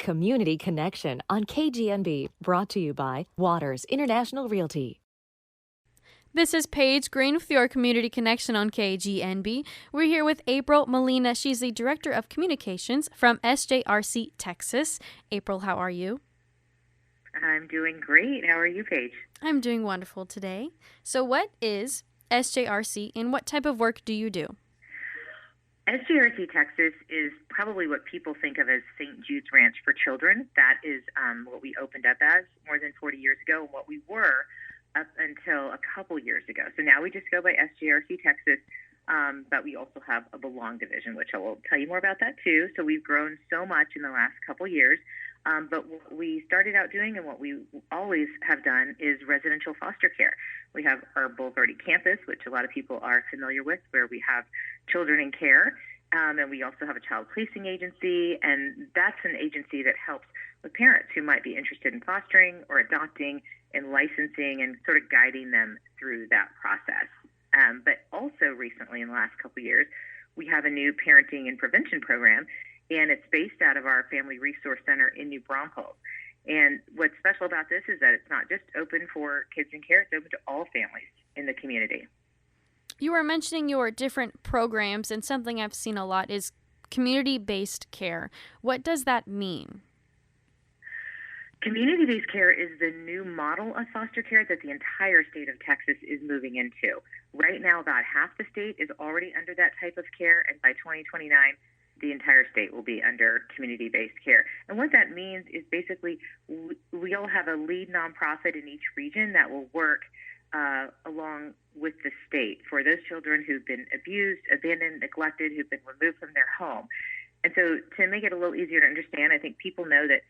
Community Connection on KGNB, brought to you by Waters International Realty. This is Paige Green with your Community Connection on KGNB. We're here with April Molina. She's the Director of Communications from SJRC Texas. April, how are you? I'm doing great. How are you, Paige? I'm doing wonderful today. So what is SJRC and what type of work do you do? SJRC Texas is probably what people think of as St. Jude's Ranch for Children. That is what we opened up as more than 40 years ago, and what we were up until a couple years ago. So now we just go by SJRC Texas, but we also have a Belong division, which I will tell you more about that too. So we've grown so much in the last couple years. But what we started out doing and what we always have done is residential foster care. We have our Boulevardy campus, which a lot of people are familiar with, where we have children in care. And we also have a child placing agency, and that's an agency that helps with parents who might be interested in fostering or adopting and licensing and sort of guiding them through that process. But also recently, in the last couple of years, we have a new parenting and prevention program, and it's based out of our Family Resource Center in New Braunfels. And what's special about this is that it's not just open for kids in care, it's open to all families in the community. You were mentioning your different programs, and something I've seen a lot is community-based care. What does that mean? Community-based care is the new model of foster care that the entire state of Texas is moving into. Right now, about half the state is already under that type of care, and by 2029, the entire state will be under community-based care. And what that means is basically we'll have a lead nonprofit in each region that will work along with the state for those children who've been abused, abandoned, neglected, who've been removed from their home. And so to make it a little easier to understand, I think people know that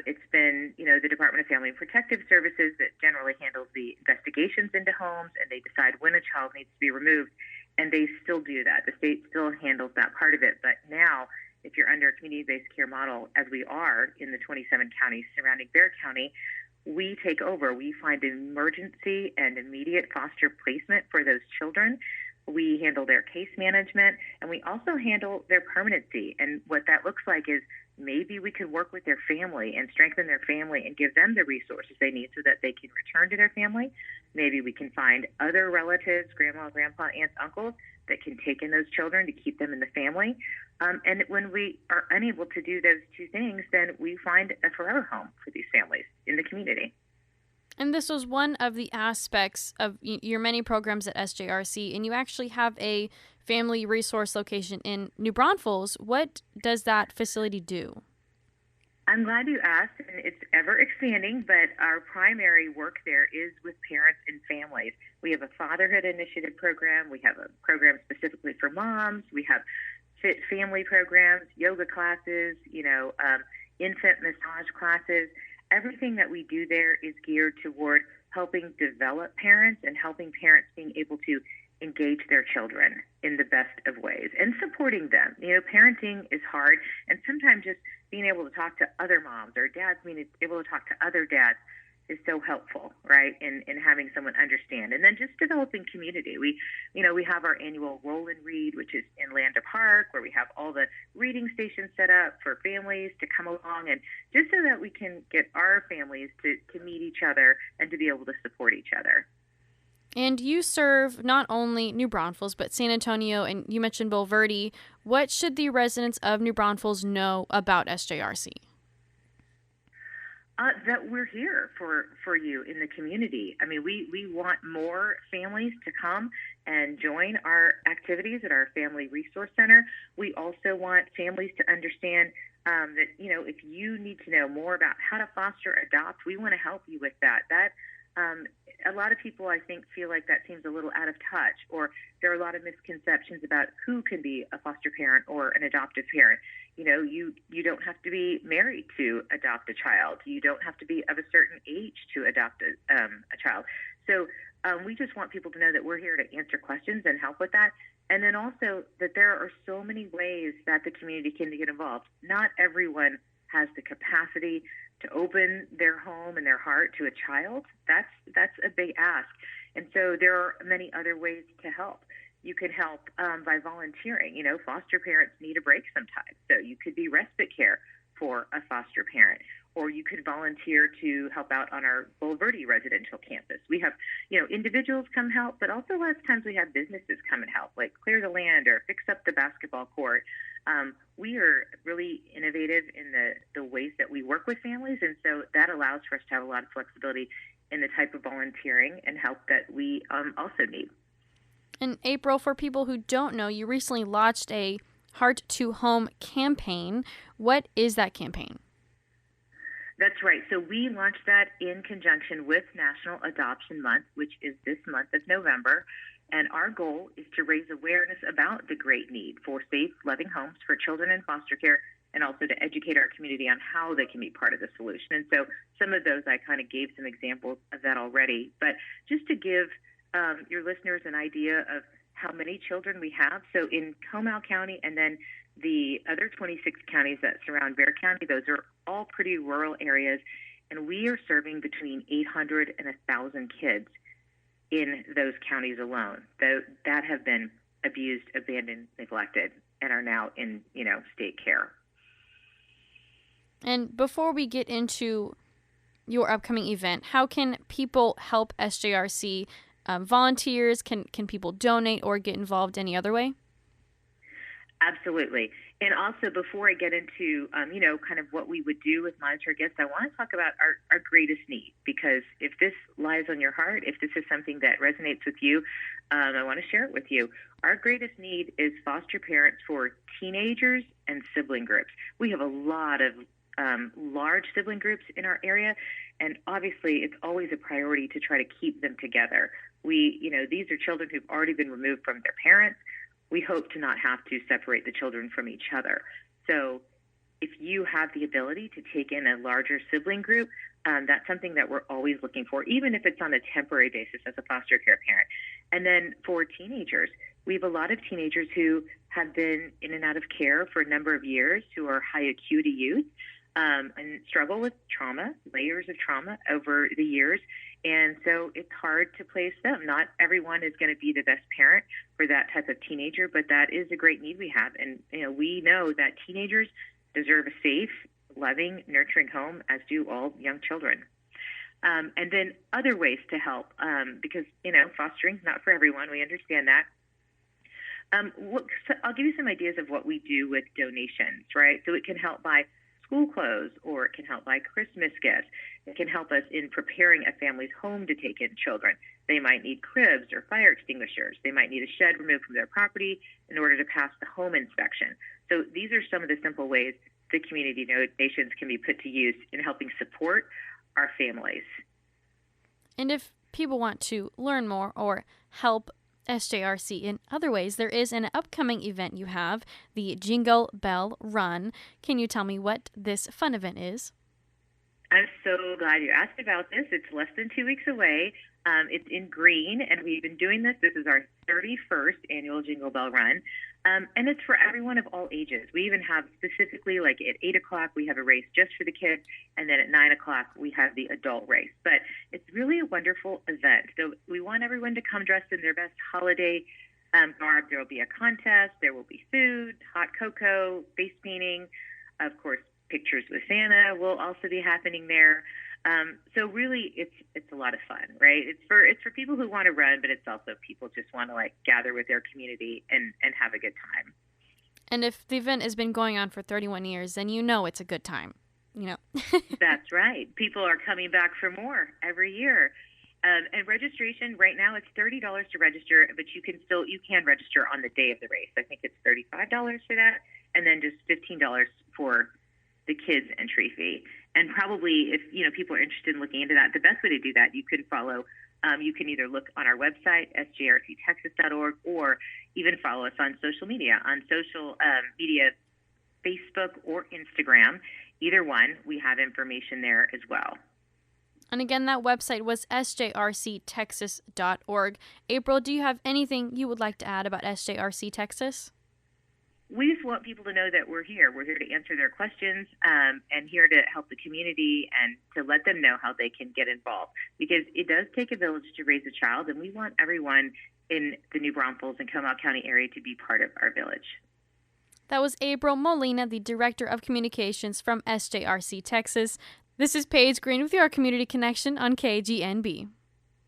it's been, the Department of Family and Protective Services that generally handles the investigations into homes, and they decide when a child needs to be removed. And they still do that. The state still handles that part of it. But now, if you're under a community-based care model, as we are in the 27 counties surrounding Bexar County, we take over. We find emergency and immediate foster placement for those children. We handle their case management, and we also handle their permanency. And what that looks like is maybe we could work with their family and strengthen their family and give them the resources they need so that they can return to their family. Maybe we can find other relatives, grandma, grandpa, aunts, uncles, that can take in those children to keep them in the family. And when we are unable to do those two things, then we find a forever home for these families in the community. And this was one of the aspects of your many programs at SJRC, and you actually have a family resource location in New Braunfels. What does that facility do? I'm glad you asked, and it's ever expanding, but our primary work there is with parents and families. We have a fatherhood initiative program. We have a program specifically for moms. We have fit family programs, yoga classes, infant massage classes. Everything that we do there is geared toward helping develop parents and helping parents being able to engage their children in the best of ways and supporting them. Parenting is hard, and sometimes just being able to talk to other moms or dads, being able to talk to other dads is so helpful, right, in having someone understand. And then just developing community. We have our annual Roll and Read, which is in Landa Park, where we have all the reading stations set up for families to come along, and just so that we can get our families to meet each other and to be able to support each other. And you serve not only New Braunfels, but San Antonio, and you mentioned Boulevardy. What should the residents of New Braunfels know about SJRC? That we're here for you in the community. I mean, we want more families to come and join our activities at our Family Resource Center. We also want families to understand that, if you need to know more about how to foster, adopt, we want to help you with that. A lot of people, I think, feel like that seems a little out of touch, or there are a lot of misconceptions about who can be a foster parent or an adoptive parent. You don't have to be married to adopt a child. You don't have to be of a certain age to adopt a child. So we just want people to know that we're here to answer questions and help with that. And then also that there are so many ways that the community can get involved. Not everyone has the capacity to open their home and their heart to a child. That's a big ask. And so there are many other ways to help. You can help by volunteering. Foster parents need a break sometimes. So you could be respite care for a foster parent. Or you could volunteer to help out on our Bulverde residential campus. We have, individuals come help, but also lots of times we have businesses come and help, like clear the land or fix up the basketball court. We are really innovative in the ways that we work with families, and so that allows for us to have a lot of flexibility in the type of volunteering and help that we also need. And April, for people who don't know, you recently launched a Heart to Home campaign. What is that campaign? That's right. So we launched that in conjunction with National Adoption Month, which is this month of November. And our goal is to raise awareness about the great need for safe, loving homes for children in foster care, and also to educate our community on how they can be part of the solution. And so some of those, I kind of gave some examples of that already. But just to give your listeners an idea of how many children we have. So in Comal County and then the other 26 counties that surround Bexar County, those are all pretty rural areas, and we are serving between 800 and 1,000 kids in those counties alone that have been abused, abandoned, neglected, and are now in, state care. And before we get into your upcoming event, how can people help SJRC? Volunteers, can people donate or get involved any other way? Absolutely. And also, before I get into, kind of what we would do with Monitor Guests, I want to talk about our greatest need, because if this lies on your heart, if this is something that resonates with you, I want to share it with you. Our greatest need is foster parents for teenagers and sibling groups. We have a lot of large sibling groups in our area, and obviously it's always a priority to try to keep them together. These are children who've already been removed from their parents. We hope to not have to separate the children from each other. So if you have the ability to take in a larger sibling group, that's something that we're always looking for, even if it's on a temporary basis as a foster care parent. And then for teenagers, we have a lot of teenagers who have been in and out of care for a number of years, who are high acuity youth, and struggle with trauma, layers of trauma over the years. And so it's hard to place them. Not everyone is going to be the best parent for that type of teenager, but that is a great need we have. And, we know that teenagers deserve a safe, loving, nurturing home, as do all young children. And then other ways to help, because, fostering is not for everyone. We understand that. So I'll give you some ideas of what we do with donations, right? So it can help by school clothes, or it can help buy Christmas gifts. It can help us in preparing a family's home to take in children. They might need cribs or fire extinguishers. They might need a shed removed from their property in order to pass the home inspection. So these are some of the simple ways the community donations can be put to use in helping support our families. And if people want to learn more or help SJRC in other ways, there is an upcoming event you have, the Jingle Bell Run. Can you tell me what this fun event is? I'm so glad you asked about this. It's less than 2 weeks away. It's in Green, and we've been doing this. This is our 31st annual Jingle Bell Run, and it's for everyone of all ages. We even have specifically, like at 8 o'clock, we have a race just for the kids, and then at 9 o'clock, we have the adult race. But it's really a wonderful event. So we want everyone to come dressed in their best holiday garb. There will be a contest. There will be food, hot cocoa, face painting, of course. Pictures with Santa will also be happening there. So really, it's a lot of fun, right? It's for people who want to run, but it's also people just want to gather with their community and have a good time. And if the event has been going on for 31 years, then it's a good time. That's right. People are coming back for more every year. And registration right now, it's $30 to register, but you can register on the day of the race. I think it's $35 for that, and then just $15 for the kids' entry fee. And probably if people are interested in looking into that, the best way to do that, you can follow. You can either look on our website, sjrctexas.org, or even follow us on social media, Facebook or Instagram. Either one, we have information there as well. And again, that website was sjrctexas.org. April, do you have anything you would like to add about SJRC Texas? We just want people to know that we're here. We're here to answer their questions and here to help the community and to let them know how they can get involved. Because it does take a village to raise a child, and we want everyone in the New Braunfels and Comal County area to be part of our village. That was April Molina, the Director of Communications from SJRC Texas. This is Paige Green with your Community Connection on KGNB.